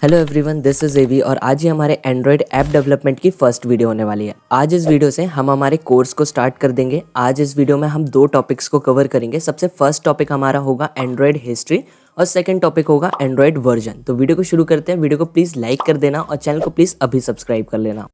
Hello everyone, this is एवी और आज ही हमारे एंड्रॉयड ऐप डेवलपमेंट की फर्स्ट वीडियो होने वाली है। आज इस वीडियो से हम हमारे कोर्स को स्टार्ट कर देंगे। आज इस वीडियो में हम दो टॉपिक्स को कवर करेंगे। सबसे फर्स्ट टॉपिक हमारा होगा एंड्रॉयड हिस्ट्री और सेकंड टॉपिक होगा एंड्रॉयड वर्जन। तो वीडियो को शुरू करते हैं। वीडियो को प्लीज़ लाइक कर देना और चैनल को प्लीज़ अभी सब्सक्राइब कर लेना।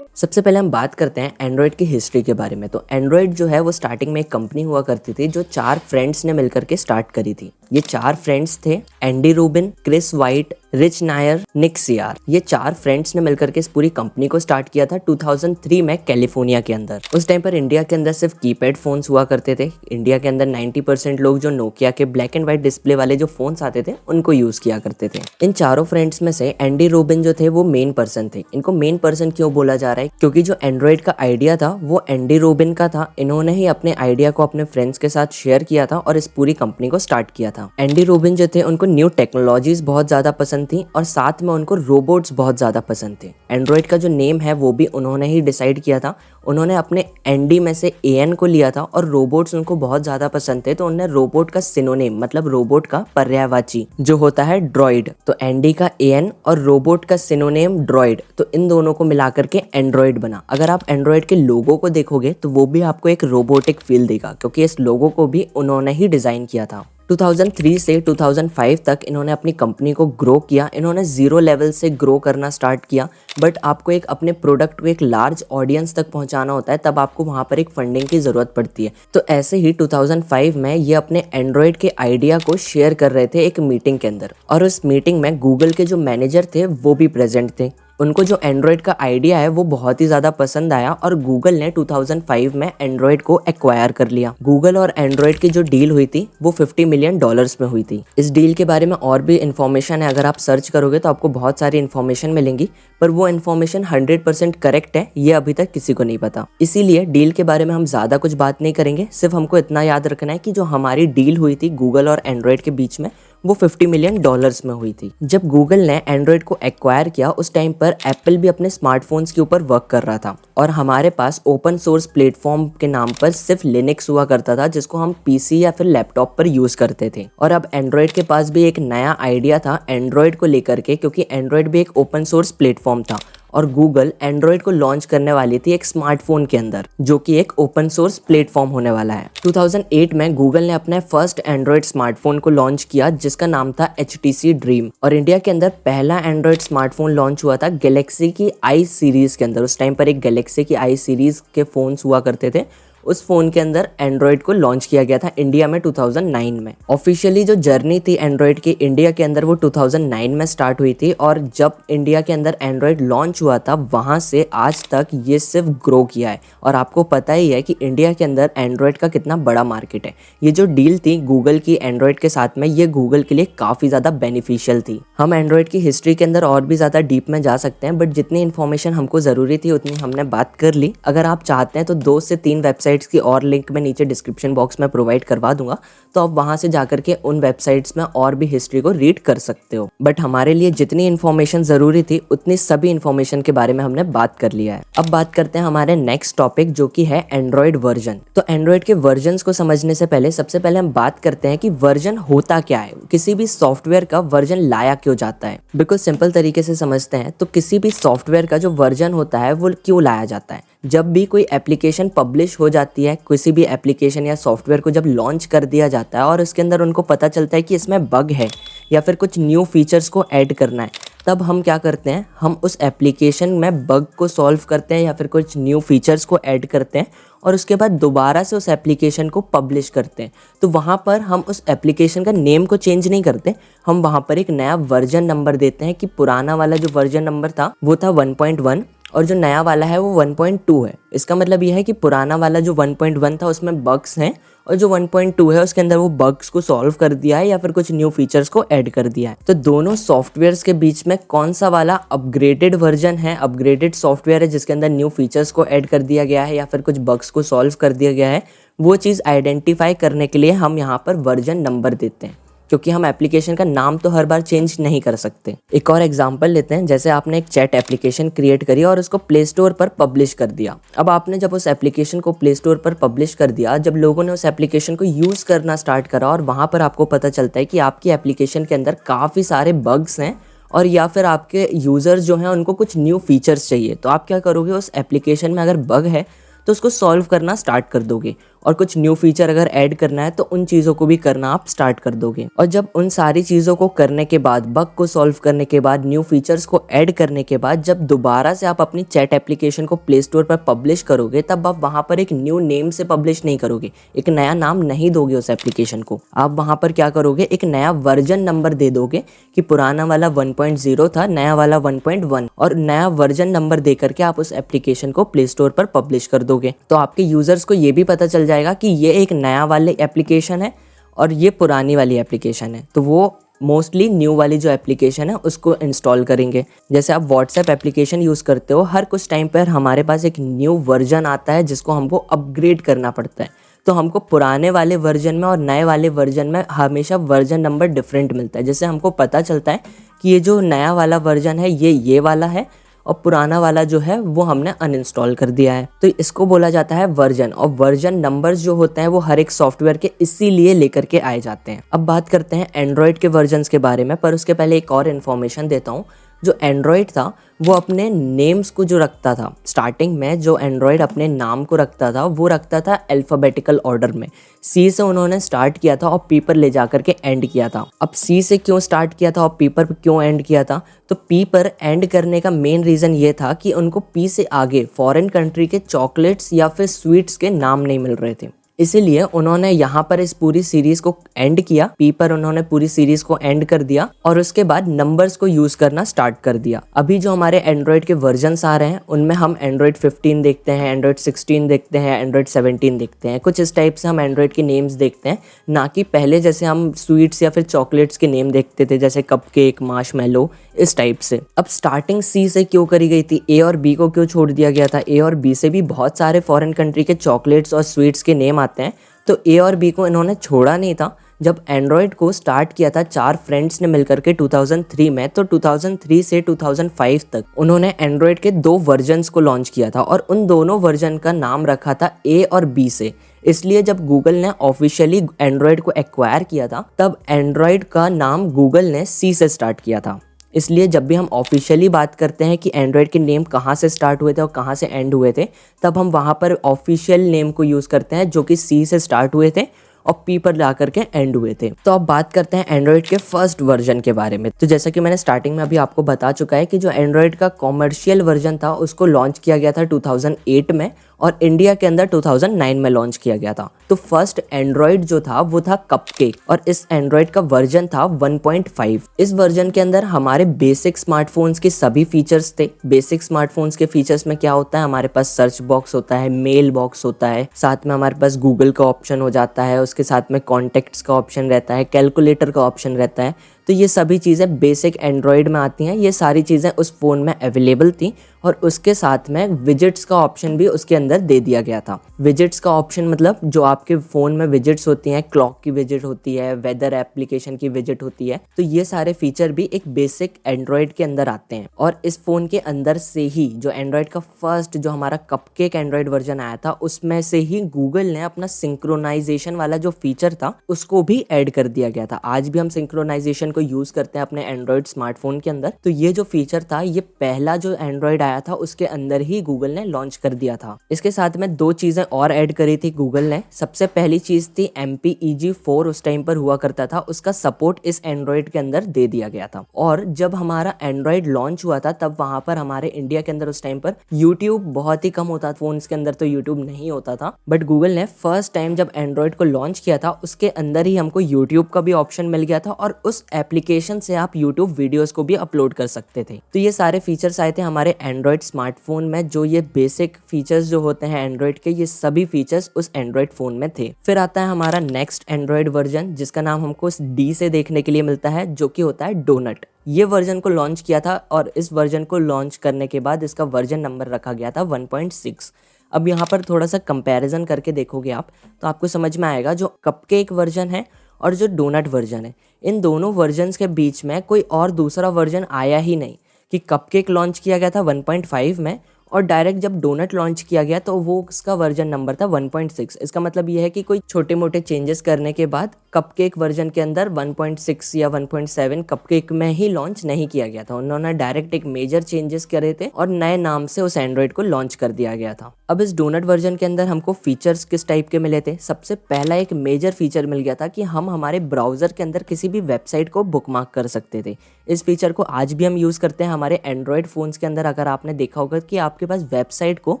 सबसे पहले हम बात करते हैं एंड्रॉयड की हिस्ट्री के बारे में। तो एंड्रॉयड जो है वो स्टार्टिंग में एक कंपनी हुआ करती थी जो 4 फ्रेंड्स ने मिलकर के स्टार्ट करी थी। ये 4 फ्रेंड्स थे Andy Rubin, Chris White, Rich Miner, Nick Sears. ये 4 फ्रेंड्स ने मिलकर के इस पूरी कंपनी को स्टार्ट किया था 2003 में कैलिफोर्निया के अंदर। उस टाइम पर इंडिया के अंदर सिर्फ कीपैड फोन्स हुआ करते थे। इंडिया के अंदर 90% लोग जो नोकिया के ब्लैक एंड व्हाइट डिस्प्ले वाले जो फोन्स आते थे उनको यूज किया करते थे। इन चारों फ्रेंड्स में से एंडी रूबिन जो थे वो मेन पर्सन थे। इनको मेन पर्सन क्यों बोला जा रहा है? क्योंकि जो एंड्रॉयड का आइडिया था वो एंडी रूबिन का था। इन्होंने ही अपने आइडिया को अपने फ्रेंड्स के साथ शेयर किया था और इस पूरी कंपनी को स्टार्ट किया था। एंडी रूबिन जो थे उनको न्यू टेक्नोलॉजीज बहुत ज्यादा पसंद थी और साथ में उनको रोबोट्स बहुत ज्यादा पसंद थे। एंड्रॉयड का जो नेम है वो भी उन्होंने ही डिसाइड किया था। उन्होंने अपने एनडी में से एन को लिया था और रोबोट्स उनको बहुत ज्यादा पसंद थे, तो उन्होंने रोबोट का सिनोनिम मतलब रोबोट का पर्यायवाची जो होता है ड्रॉइड, तो एनडी का एन और रोबोट का सिनोनिम ड्रॉइड, तो इन दोनों को मिलाकर के एंड्रॉयड बना। अगर आप एंड्रॉयड के लोगो को देखोगे तो वो भी आपको एक रोबोटिक फील देगा क्योंकि इस लोगो को भी उन्होंने ही डिजाइन किया था। 2003 से 2005 तक इन्होंने अपनी कंपनी को ग्रो किया। इन्होंने 0 लेवल से ग्रो करना स्टार्ट किया, बट आपको एक अपने प्रोडक्ट को एक लार्ज ऑडियंस तक पहुंचाना होता है, तब आपको वहां पर एक फंडिंग की जरूरत पड़ती है। तो ऐसे ही 2005 में ये अपने एंड्रॉयड के आइडिया को शेयर कर रहे थे एक मीटिंग के अंदर, और उस मीटिंग में गूगल के जो मैनेजर थे वो भी प्रेजेंट थे। उनको जो एंड्रॉयड का आइडिया है वो बहुत ही ज़्यादा पसंद आया और गूगल ने 2005 में एंड्रॉयड को एक्वायर कर लिया। गूगल और एंड्रॉयड की जो डील हुई थी वो $50 मिलियन में हुई थी। इस डील के बारे में और भी इन्फॉर्मेशन है, अगर आप सर्च करोगे तो आपको बहुत सारी इन्फॉर्मेशन मिलेंगी, पर वो इन्फॉर्मेशन 100% करेक्ट है ये अभी तक किसी को नहीं पता। इसीलिए डील के बारे में हम ज़्यादा कुछ बात नहीं करेंगे। सिर्फ हमको इतना याद रखना है कि जो हमारी डील हुई थी गूगल और एंड्रॉयड के बीच में वो $50 मिलियन में हुई थी। जब गूगल ने एंड्रॉयड को एक्वायर किया उस टाइम पर एप्पल भी अपने स्मार्टफोन्स के ऊपर वर्क कर रहा था और हमारे पास ओपन सोर्स प्लेटफॉर्म के नाम पर सिर्फ लिनक्स हुआ करता था जिसको हम पीसी या फिर लैपटॉप पर यूज करते थे। और अब एंड्रॉयड के पास भी एक नया आइडिया था एंड्रॉयड को लेकर के, क्योंकि एंड्रॉयड भी एक ओपन सोर्स प्लेटफॉर्म था और गूगल एंड्रॉयड को लॉन्च करने वाली थी एक स्मार्टफोन के अंदर जो कि एक ओपन सोर्स प्लेटफॉर्म होने वाला है। 2008 में गूगल ने अपने फर्स्ट एंड्रॉयड स्मार्टफोन को लॉन्च किया जिसका नाम था HTC ड्रीम, और इंडिया के अंदर पहला एंड्रॉयड स्मार्टफोन लॉन्च हुआ था गैलेक्सी की आई सीरीज के अंदर। उस टाइम पर एक गैलेक्सी की आई सीरीज के फोन्स हुआ करते थे, उस फोन के अंदर एंड्रॉयड को लॉन्च किया गया था इंडिया में 2009 में। ऑफिशियली जो जर्नी थी एंड्रॉयड की इंडिया के अंदर वो 2009 में स्टार्ट हुई थी, और जब इंडिया के अंदर एंड्रॉयड लॉन्च हुआ था वहां से आज तक ये सिर्फ ग्रो किया है। और आपको पता ही है कि इंडिया के अंदर एंड्रॉयड का कितना बड़ा मार्केट है। ये जो डील थी गूगल की एंड्रॉयड के साथ में, ये गूगल के लिए काफ़ी ज़्यादा बेनिफिशियल थी। हम एंड्रॉयड की हिस्ट्री के अंदर और भी ज़्यादा डीप में जा सकते हैं, बट जितनी इन्फॉर्मेशन हमको ज़रूरी थी उतनी हमने बात कर ली। अगर आप चाहते हैं तो 2 से 3 वेबसाइट्स की और लिंक मैं नीचे डिस्क्रिप्शन बॉक्स में प्रोवाइड करवा दूंगा, तो आप वहां से जाकर के उन वेबसाइट्स में और भी हिस्ट्री को रीड कर सकते हो। बट हमारे लिए जितनी इन्फॉर्मेशन जरूरी थी उतनी सभी इन्फॉर्मेशन के बारे में हमने बात कर लिया है। अब बात करते हैं हमारे नेक्स्ट टॉपिक जो कि है एंड्रॉयड वर्जन। तो एंड्रॉयड के वर्जन्स को समझने से पहले सबसे पहले हम बात करते हैं कि वर्जन होता क्या है, किसी भी सॉफ्टवेयर का वर्जन लाया क्यों जाता है। बिल्कुल सिंपल तरीके से समझते हैं तो किसी भी सॉफ्टवेयर का जो वर्जन होता है वो क्यों लाया जाता है। जब भी कोई एप्लीकेशन पब्लिश हो जाती है, किसी भी एप्लीकेशन या सॉफ्टवेयर को जब लॉन्च कर दिया जाता है और उसके अंदर उनको पता चलता है कि इसमें बग है या फिर कुछ न्यू फीचर्स को ऐड करना है, तब हम क्या करते हैं, हम उस एप्लीकेशन में बग को सॉल्व करते हैं या फिर कुछ न्यू फीचर्स को ऐड करते हैं और उसके बाद दोबारा से उस एप्लीकेशन को पब्लिश करते हैं। तो वहाँ पर हम उस एप्लीकेशन का नेम को चेंज नहीं करते, हम वहाँ पर एक नया वर्जन नंबर देते हैं कि पुराना वाला जो वर्जन नंबर था वो था 1.1 और जो नया वाला है वो 1.2 है। इसका मतलब यह है कि पुराना वाला जो 1.1 था उसमें बग्स हैं और जो 1.2 है उसके अंदर वो बग्स को सॉल्व कर दिया है या फिर कुछ न्यू फीचर्स को ऐड कर दिया है। तो दोनों सॉफ्टवेयर्स के बीच में कौन सा वाला अपग्रेडेड वर्जन है, अपग्रेडेड सॉफ्टवेयर है जिसके अंदर न्यू फीचर्स को ऐड कर दिया गया है या फिर कुछ बग्स को सॉल्व कर दिया गया है, वो चीज़ आइडेंटिफाई करने के लिए हम यहाँ पर वर्जन नंबर देते हैं। क्योंकि हम एप्लीकेशन का नाम तो हर बार चेंज नहीं कर सकते। एक और एग्जांपल लेते हैं, जैसे आपने एक चैट एप्लीकेशन क्रिएट करी और उसको प्ले स्टोर पर पब्लिश कर दिया। अब आपने जब उस एप्लीकेशन को प्ले स्टोर पर पब्लिश कर दिया, जब लोगों ने उस एप्लीकेशन को यूज़ करना स्टार्ट करा और वहाँ पर आपको पता चलता है कि आपकी एप्लीकेशन के अंदर काफ़ी सारे बग्स हैं और या फिर आपके यूज़र्स जो हैं उनको कुछ न्यू फीचर्स चाहिए, तो आप क्या करोगे, उस एप्लीकेशन में अगर बग है तो उसको सॉल्व करना स्टार्ट कर दोगे और कुछ न्यू फीचर अगर ऐड करना है तो उन चीज़ों को भी करना आप स्टार्ट कर दोगे। और जब उन सारी चीज़ों को करने के बाद, बग को सॉल्व करने के बाद, न्यू फीचर्स को ऐड करने के बाद, जब दोबारा से आप अपनी चैट एप्लीकेशन को प्ले स्टोर पर पब्लिश करोगे, तब आप वहाँ पर एक न्यू नेम से पब्लिश नहीं करोगे, एक नया नाम नहीं दोगे उस एप्लीकेशन को। आप वहाँ पर क्या करोगे, एक नया वर्जन नंबर दे दोगे कि पुराना वाला 1.0 था, नया वाला 1.1, और नया वर्जन नंबर दे करके आप उस एप्लीकेशन को प्ले स्टोर पर पब्लिश कर दोगे। तो आपके यूजर्स को ये भी पता चल जाएगा कि ये एक नया वाली एप्लीकेशन है और ये पुरानी वाली एप्लीकेशन है, तो वो मोस्टली न्यू वाली जो एप्लीकेशन है उसको इंस्टॉल करेंगे। जैसे आप व्हाट्सएप एप्लीकेशन यूज़ करते हो, हर कुछ टाइम पर हमारे पास एक न्यू वर्जन आता है जिसको हमको अपग्रेड करना पड़ता है, तो हमको पुराने वाले वर्जन में और नए वाले वर्जन में हमेशा वर्जन नंबर डिफरेंट मिलता है, जिससे हमको पता चलता है कि ये जो नया वाला वर्जन है ये वाला है और पुराना वाला जो है वो हमने अनइंस्टॉल कर दिया है। तो इसको बोला जाता है वर्जन, और वर्जन नंबर्स जो होते हैं वो हर एक सॉफ्टवेयर के इसीलिए लेकर के आए जाते हैं। अब बात करते हैं एंड्रॉयड के वर्जन्स के बारे में, पर उसके पहले एक और इन्फॉर्मेशन देता हूँ। जो एंड्रॉयड था वो अपने नेम्स को जो रखता था, स्टार्टिंग में जो एंड्रॉयड अपने नाम को रखता था वो रखता था अल्फ़ाबेटिकल ऑर्डर में। सी से उन्होंने स्टार्ट किया था और पी पर ले जा करके एंड किया था। अब सी से क्यों स्टार्ट किया था और पी पर क्यों एंड किया था, तो पी पर एंड करने का मेन रीज़न ये था कि उनको पी से आगे फॉरेन कंट्री के चॉकलेट्स या फिर स्वीट्स के नाम नहीं मिल रहे थे, इसीलिए उन्होंने यहाँ पर इस पूरी सीरीज को एंड किया। पी पर उन्होंने पूरी सीरीज को एंड कर दिया और उसके बाद नंबर्स को यूज करना स्टार्ट कर दिया। अभी जो हमारे एंड्रॉयड के वर्जन्स आ रहे हैं उनमें हम एंड्रॉयड 15 देखते हैं, एंड्रॉयड 16 देखते हैं, एंड्रॉयड 17 देखते हैं। कुछ इस टाइप से हम एंड्रॉयड के नेम्स देखते हैं, ना कि पहले जैसे हम स्वीट्स या फिर चॉकलेट्स के नेम देखते थे जैसे कपकेक, मार्शमैलो, इस टाइप से। अब स्टार्टिंग सी से क्यों करी गई थी, ए और बी को क्यों छोड़ दिया गया था? ए और बी से भी बहुत सारे फॉरेन कंट्री के चॉकलेट्स और स्वीट्स के नेम आते हैं, तो ए और बी को इन्होंने छोड़ा नहीं था। जब एंड्रॉयड को स्टार्ट किया था 4 फ्रेंड्स ने मिलकर के 2003 में, तो 2003 से 2005 तक उन्होंने एंड्रॉयड के 2 वर्जन्स को लॉन्च किया था और उन दोनों वर्जन का नाम रखा था ए और बी से। इसलिए जब गूगल ने ऑफिशियली एंड्रॉयड को एक्वायर किया था तब एंड्रॉयड का नाम गूगल ने सी से स्टार्ट किया था। इसलिए जब भी हम ऑफिशियली बात करते हैं कि एंड्रॉयड के नेम कहाँ से स्टार्ट हुए थे और कहाँ से एंड हुए थे, तब हम वहाँ पर ऑफिशियल नेम को यूज़ करते हैं जो कि सी से स्टार्ट हुए थे और पी पर ला करके एंड हुए थे। तो अब बात करते हैं एंड्रॉयड के फर्स्ट वर्जन के बारे में। तो जैसा कि मैंने स्टार्टिंग में अभी आपको बता चुका है कि जो एंड्रॉयड का कॉमर्शियल वर्जन था उसको लॉन्च किया गया था 2008 में और इंडिया के अंदर 2009 में लॉन्च किया गया था। तो फर्स्ट एंड्रॉयड जो था वो था कपकेक और इस एंड्रॉयड का वर्जन था 1.5। इस वर्जन के अंदर हमारे बेसिक स्मार्टफोन्स के सभी फीचर्स थे। बेसिक स्मार्टफोन्स के फीचर्स में क्या होता है, हमारे पास सर्च बॉक्स होता है, मेल बॉक्स होता है, साथ में हमारे पास गूगल का ऑप्शन हो जाता है, उसके साथ में कॉन्टेक्ट्स का ऑप्शन रहता है, कैलकुलेटर का ऑप्शन रहता है। तो ये सभी चीज़ें बेसिक एंड्रॉयड में आती हैं। ये सारी चीज़ें उस फ़ोन में अवेलेबल थी और उसके साथ में विजेट्स का ऑप्शन भी उसके अंदर दे दिया गया था। विजेट्स का ऑप्शन मतलब जो आपके फ़ोन में विजेट्स होती हैं, क्लॉक की विजेट होती है, वेदर एप्लीकेशन की विजेट होती है, तो ये सारे फीचर भी एक बेसिक एंड्रॉयड के अंदर आते हैं। और इस फ़ोन के अंदर से ही जो एंड्रॉयड का फर्स्ट जो हमारा कपकेक एंड्रॉयड वर्जन आया था उसमें से ही गूगल ने अपना सिंक्रोनाइजेशन वाला जो फीचर था उसको भी ऐड कर दिया गया था। आज भी हम सिंक्रोनाइजेशन को यूज करते हैं अपने एंड्रॉयड स्मार्टफोन के अंदर। तो ये जो फीचर था ये पहला जो एंड्रॉयड आया था उसके अंदर ही गूगल ने लॉन्च कर दिया था। इसके साथ में 2 चीजें और ऐड करी थी गूगल ने। सबसे पहली चीज थी MPEG-4 उस टाइम पर हुआ करता था, उसका सपोर्ट इस एंड्रॉयड के अंदर दे दिया गया था। और जब हमारा एंड्रॉयड लॉन्च हुआ था तब वहां पर हमारे इंडिया के अंदर उस टाइम पर यूट्यूब बहुत ही कम होता था, फोन के अंदर तो यूट्यूब नहीं होता था। बट गूगल ने फर्स्ट टाइम जब एंड्रॉयड को लॉन्च किया था उसके अंदर ही हमको यूट्यूब का भी ऑप्शन मिल गया था और उस एप्लीकेशन से आप यूट्यूब वीडियोस को भी अपलोड कर सकते थे। तो ये सारे फीचर्स आए थे हमारे एंड्रॉयड स्मार्टफोन में। जो ये बेसिक फीचर्स जो होते हैं एंड्रॉयड के, ये सभी फीचर्स उस एंड्रॉयड फोन में थे। फिर आता है हमारा नेक्स्ट एंड्रॉयड वर्जन जिसका नाम हमको इस डी से देखने के लिए मिलता है, जो कि होता है डोनट। ये वर्जन को लॉन्च किया था और इस वर्जन को लॉन्च करने के बाद इसका वर्जन नंबर रखा गया था 1.6। अब यहाँ पर थोड़ा सा कंपैरिजन करके देखोगे आप तो आपको समझ में आएगा जो कपकेक वर्जन है और जो डोनट वर्जन है, इन दोनों वर्जन्स के बीच में कोई और दूसरा वर्जन आया ही नहीं कि कपकेक लॉन्च किया गया था 1.5 में और डायरेक्ट जब डोनट लॉन्च किया गया तो वो उसका वर्जन नंबर था 1.6। इसका मतलब ये है कि कोई छोटे मोटे चेंजेस करने के बाद कपकेक वर्जन के अंदर 1.6 या 1.7 कपकेक में ही लॉन्च नहीं किया गया था। उन्होंने डायरेक्ट एक मेजर चेंजेस करे थे और नए नाम से उस एंड्रॉइड को लॉन्च कर दिया गया था। अब इस डोनट वर्जन के अंदर हमको फीचर्स किस टाइप के मिले थे? सबसे पहला एक मेजर फीचर मिल गया था कि हम हमारे ब्राउजर के अंदर किसी भी वेबसाइट को बुकमार्क कर सकते थे। इस फीचर को आज भी हम यूज़ करते हैं हमारे एंड्रॉयड फ़ोन्स के अंदर। अगर आपने देखा होगा कि आपके पास वेबसाइट को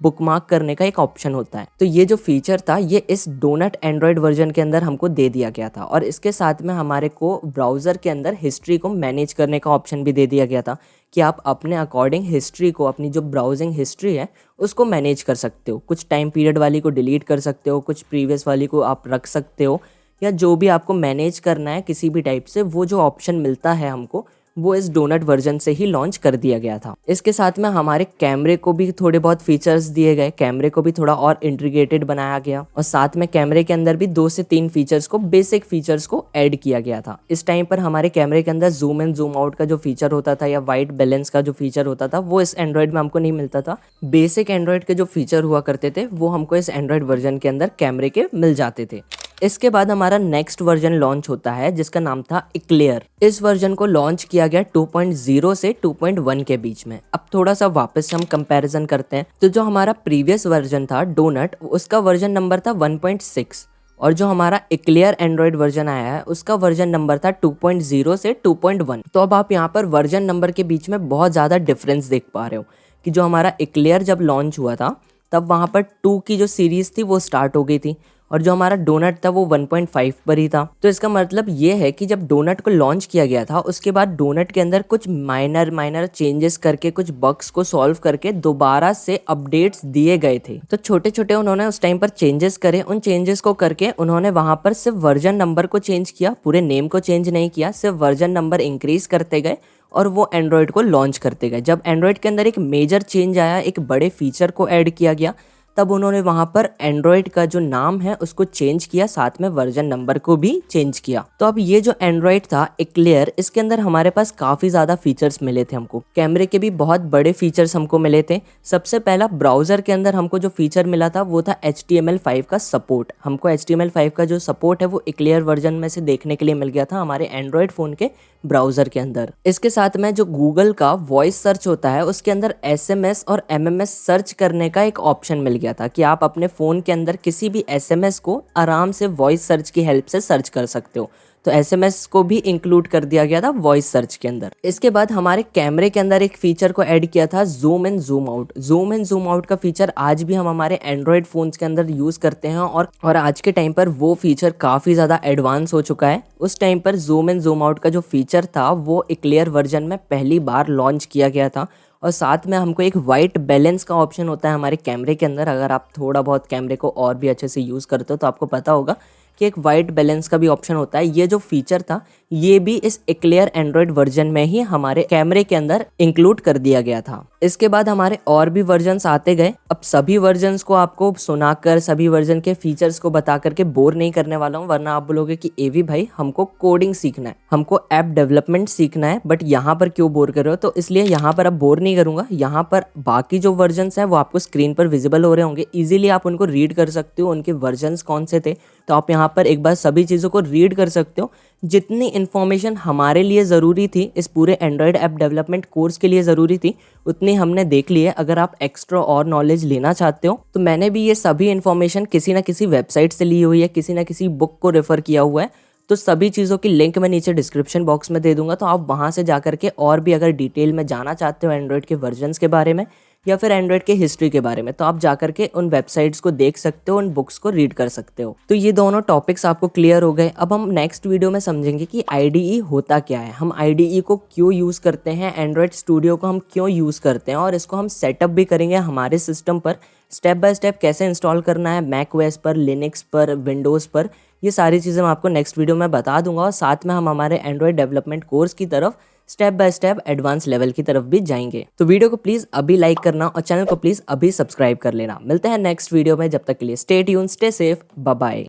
बुकमार्क करने का एक ऑप्शन होता है, तो ये जो फीचर था ये इस डोनट एंड्रॉयड वर्जन के अंदर हमको दे दिया गया था। और इसके साथ में हमारे को ब्राउज़र के अंदर हिस्ट्री को मैनेज करने का ऑप्शन भी दे दिया गया था कि आप अपने अकॉर्डिंग हिस्ट्री को, अपनी जो ब्राउजिंग हिस्ट्री है उसको मैनेज कर सकते हो। कुछ टाइम पीरियड वाली को डिलीट कर सकते हो, कुछ प्रीवियस वाली को आप रख सकते हो, या जो भी आपको मैनेज करना है किसी भी टाइप से, वो जो ऑप्शन मिलता है हमको वो इस डोनट वर्जन से ही लॉन्च कर दिया गया था। इसके साथ में हमारे कैमरे को भी थोड़े बहुत फीचर्स दिए गए, कैमरे को भी थोड़ा और इंटीग्रेटेड बनाया गया और साथ में कैमरे के अंदर भी 2 से 3 फीचर्स को, बेसिक फीचर्स को ऐड किया गया था। इस टाइम पर हमारे कैमरे के अंदर जूम इन जूम आउट का जो फीचर होता था या वाइट बैलेंस का जो फीचर होता था वो इस एंड्रॉइड में हमको नहीं मिलता था। बेसिक एंड्रॉइड के जो फीचर हुआ करते थे वो हमको इस एंड्रॉइड वर्जन के अंदर कैमरे के मिल जाते थे। इसके बाद हमारा नेक्स्ट वर्जन लॉन्च होता है जिसका नाम था इक्लेयर। इस वर्जन को लॉन्च किया गया 2.0 से 2.1 के बीच में। अब थोड़ा सा वापस से हम कंपैरिजन करते हैं, तो जो हमारा प्रीवियस वर्जन था डोनट, उसका वर्जन नंबर था 1.6 और जो हमारा इक्लेयर एंड्रॉइड वर्जन आया है उसका वर्जन नंबर था 2.0 से 2.1। तो अब आप यहाँ पर वर्जन नंबर के बीच में बहुत ज़्यादा डिफरेंस देख पा रहे हो कि जो हमारा इक्लेयर जब लॉन्च हुआ था तब वहाँ पर 2 की जो सीरीज़ थी वो स्टार्ट हो गई थी और जो हमारा डोनट था वो 1.5 पर ही था। तो इसका मतलब ये है कि जब डोनट को लॉन्च किया गया था उसके बाद डोनट के अंदर कुछ माइनर चेंजेस करके, कुछ बग्स को सॉल्व करके दोबारा से अपडेट्स दिए गए थे। तो छोटे छोटे उन्होंने उस टाइम पर चेंजेस करे, उन चेंजेस को करके उन्होंने वहां पर सिर्फ वर्जन नंबर को चेंज किया, पूरे नेम को चेंज नहीं किया, सिर्फ वर्जन नंबर इंक्रीज करते गए और वो एंड्रॉयड को लॉन्च करते गए। जब एंड्रॉयड के अंदर एक मेजर चेंज आया, एक बड़े फीचर को ऐड किया गया, तब उन्होंने वहां पर एंड्रॉयड का जो नाम है उसको चेंज किया, साथ में वर्जन नंबर को भी चेंज किया। तो अब ये जो एंड्रॉयड था इक्लेयर, इसके अंदर हमारे पास काफी ज्यादा फीचर्स मिले थे हमको। कैमरे के भी बहुत बड़े फीचर्स हमको मिले थे। सबसे पहला ब्राउजर के अंदर हमको जो फीचर मिला था वो था HTML5 का सपोर्ट। हमको HTML5 का जो सपोर्ट है वो इक्लेयर वर्जन में से देखने के लिए मिल गया था हमारे एंड्रॉयड फोन के ब्राउजर के अंदर। इसके साथ में जो गूगल का वॉइस सर्च होता है उसके अंदर SMS और MMS सर्च करने का एक ऑप्शन मिल गया था कि आप अपने फोन के अंदर किसी भी SMS को आराम से वॉइस सर्च की हेल्प से सर्च कर सकते हो। तो SMS को भी इंक्लूड कर दिया गया था वॉइस सर्च के अंदर। इसके बाद हमारे कैमरे के अंदर एक फीचर को ऐड किया था zoom in zoom out. Zoom in zoom out का फीचर आज भी हम हमारे एंड्रॉयड फोन्स के अंदर यूज करते हैं और आज के टाइम पर वो फीचर काफी ज्यादा एडवांस हो चुका है। उस टाइम पर जूम इन जूम आउट का जो फीचर था वो इक्लेयर वर्जन में पहली बार लॉन्च किया गया था। और साथ में हमको एक वाइट बैलेंस का ऑप्शन होता है हमारे कैमरे के अंदर। अगर आप थोड़ा बहुत कैमरे को और भी अच्छे से यूज़ करते हो तो आपको पता होगा कि एक वाइट बैलेंस का भी ऑप्शन होता है। ये जो फीचर था ये भी इस इक्लेयर एंड्रॉयड वर्जन में ही हमारे कैमरे के अंदर इंक्लूड कर दिया गया था। इसके बाद हमारे और भी वर्जन्स आते गए। अब सभी वर्जन्स को आपको सुनाकर, सभी वर्जन के फीचर्स को बता करके बोर नहीं करने वाला हूँ, वरना आप बोलोगे कि एवी भाई हमको कोडिंग सीखना है, हमको ऐप डेवलपमेंट सीखना है, बट यहाँ पर क्यों बोर कर रहे हो? तो इसलिए यहाँ पर अब बोर नहीं करूंगा। यहाँ पर बाकी जो वर्जन्स हैं वो आपको स्क्रीन पर विजिबल हो रहे होंगे, इजीली आप उनको रीड कर सकते हो, उनके वर्जन्स कौन से थे। तो आप यहाँ पर एक बार सभी चीज़ों को रीड कर सकते हो। जितनी इन्फॉर्मेशन हमारे लिए ज़रूरी थी, इस पूरे एंड्रॉयड ऐप डेवलपमेंट कोर्स के लिए ज़रूरी थी, उतनी हमने देख ली है। अगर आप एक्स्ट्रा और नॉलेज लेना चाहते हो तो मैंने भी ये सभी इन्फॉर्मेशन किसी ना किसी वेबसाइट से ली हुई है, किसी ना किसी बुक को रेफर किया हुआ है। तो सभी चीज़ों की लिंक मैं नीचे डिस्क्रिप्शन बॉक्स में दे दूंगा, तो आप वहाँ से जा करके और भी अगर डिटेल में जाना चाहते हो एंड्रॉयड के वर्जन्स के बारे में या फिर एंड्रॉयड के हिस्ट्री के बारे में, तो आप जा करके उन वेबसाइट्स को देख सकते हो, उन बुक्स को रीड कर सकते हो। तो ये दोनों टॉपिक्स आपको क्लियर हो गए। अब हम नेक्स्ट वीडियो में समझेंगे कि IDE होता क्या है, हम IDE को क्यों यूज़ करते हैं, एंड्रॉयड स्टूडियो को हम क्यों यूज़ करते हैं, और इसको हम सेटअप भी करेंगे हमारे सिस्टम पर, स्टेप बाय स्टेप कैसे इंस्टॉल करना है मैक OS पर, लिनक्स पर, विंडोज़ पर। ये सारी चीज़ें मैं आपको नेक्स्ट वीडियो में बता दूंगा और साथ में हम हमारे एंड्रॉयड डेवलपमेंट कोर्स की तरफ step by step advance level की तरफ भी जाएंगे। तो वीडियो को प्लीज़ अभी लाइक करना और चैनल को प्लीज़ अभी सब्सक्राइब कर लेना। मिलते हैं नेक्स्ट वीडियो में, जब तक के लिए stay tune, stay safe, bye bye.